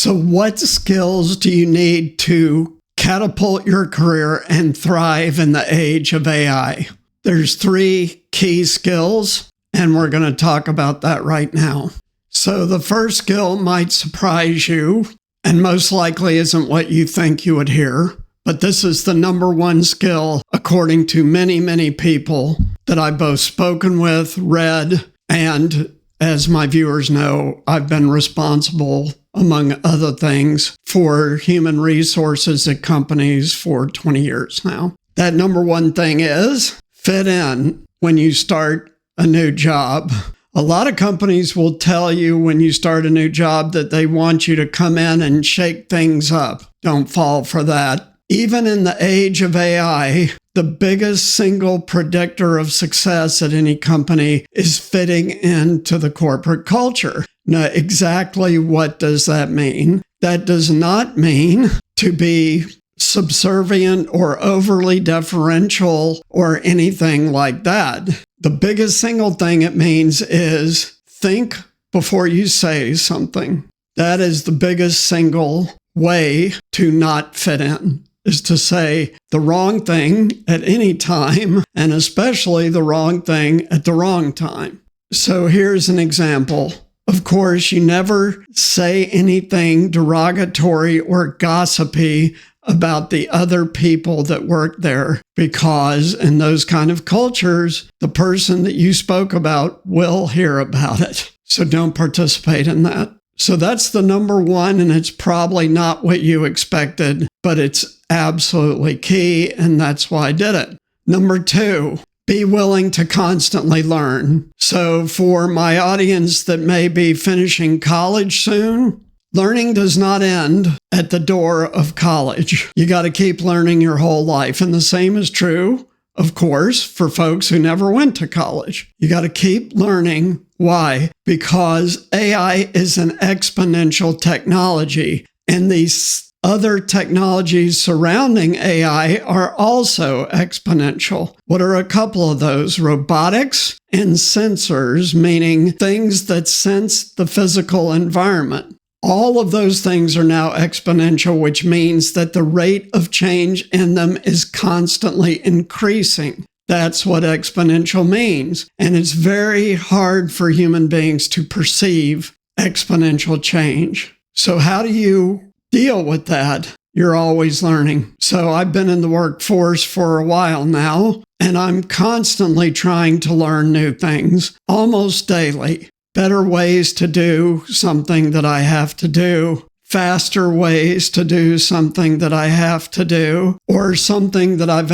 So what skills do you need to catapult your career and thrive in the age of AI? There's 3 key skills, and we're going to talk about that right now. So the first skill might surprise you, and most likely isn't what you think you would hear, but this is the number 1 skill according to many, many people that I've both spoken with, read, and as my viewers know, I've been responsible, among other things, for human resources at companies for 20 years now. That number 1 thing is fit in when you start a new job. A lot of companies will tell you when you start a new job that they want you to come in and shake things up. Don't fall for that. Even in the age of AI, the biggest single predictor of success at any company is fitting into the corporate culture. Now, exactly what does that mean? That does not mean to be subservient or overly deferential or anything like that. The biggest single thing it means is think before you say something. That is the biggest single way to not fit in, is to say the wrong thing at any time, and especially the wrong thing at the wrong time. So here's an example. Of course, you never say anything derogatory or gossipy about the other people that work there, because in those kind of cultures, the person that you spoke about will hear about it. So don't participate in that. So that's the number 1, and it's probably not what you expected, but it's absolutely key, and that's why I did it. Number 2, be willing to constantly learn. So for my audience that may be finishing college soon, learning does not end at the door of college. You got to keep learning your whole life. And the same is true, of course, for folks who never went to college. You got to keep learning. Why? Because AI is an exponential technology, and these other technologies surrounding AI are also exponential. What are a couple of those? Robotics and sensors, meaning things that sense the physical environment. All of those things are now exponential, which means that the rate of change in them is constantly increasing. That's what exponential means. And it's very hard for human beings to perceive exponential change. So how do you deal with that? You're always learning. So I've been in the workforce for a while now, and I'm constantly trying to learn new things, almost daily. Better ways to do something that I have to do, faster ways to do something that I have to do, or something that I've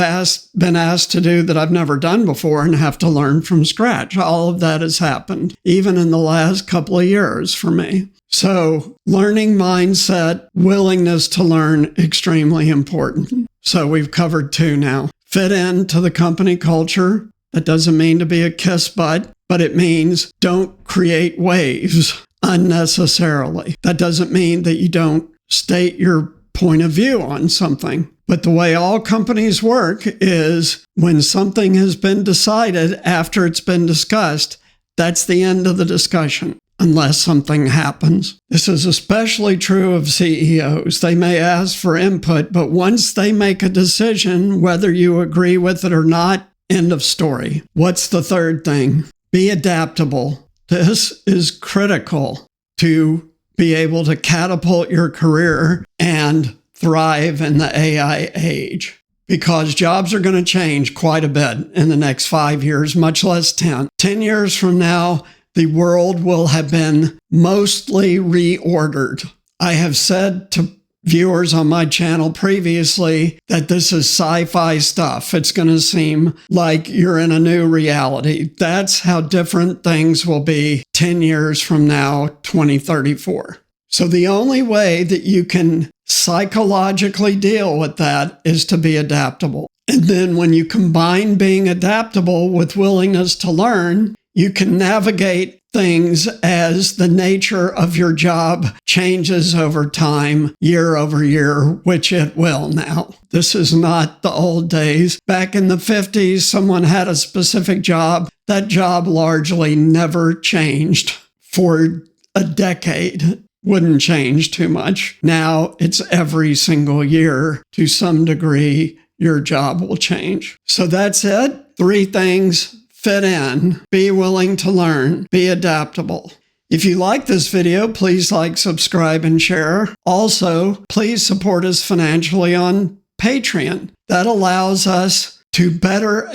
been asked to do that I've never done before and have to learn from scratch. All of that has happened, even in the last couple of years for me. So learning mindset, willingness to learn, extremely important. So we've covered 2 now. Fit into the company culture. That doesn't mean to be a kiss butt, but it means don't create waves unnecessarily. That doesn't mean that you don't state your point of view on something. But the way all companies work is when something has been decided after it's been discussed, that's the end of the discussion, unless something happens. This is especially true of CEOs. They may ask for input, but once they make a decision, whether you agree with it or not, end of story. What's the third thing? Be adaptable. This is critical to be able to catapult your career and thrive in the AI age, because jobs are going to change quite a bit in the next 5 years, much less 10. 10 years from now, the world will have been mostly reordered. I have said to viewers on my channel previously that this is sci-fi stuff. It's going to seem like you're in a new reality. That's how different things will be 10 years from now, 2034. So the only way that you can psychologically deal with that is to be adaptable. And then when you combine being adaptable with willingness to learn, you can navigate things as the nature of your job changes over time, year over year, which it will now. This is not the old days. Back in the 50s, someone had a specific job. That job largely never changed for a decade. wouldn't change too much. Now it's every single year to some degree, your job will change. So that's it. 3 things: fit in, be willing to learn, be adaptable. If you like this video, please like, subscribe, and share. Also, please support us financially on Patreon. That allows us to better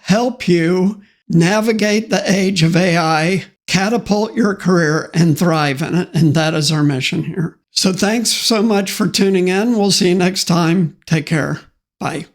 help you navigate the age of AI, catapult your career, and thrive in it. And that is our mission here. So thanks so much for tuning in. We'll see you next time. Take care. Bye.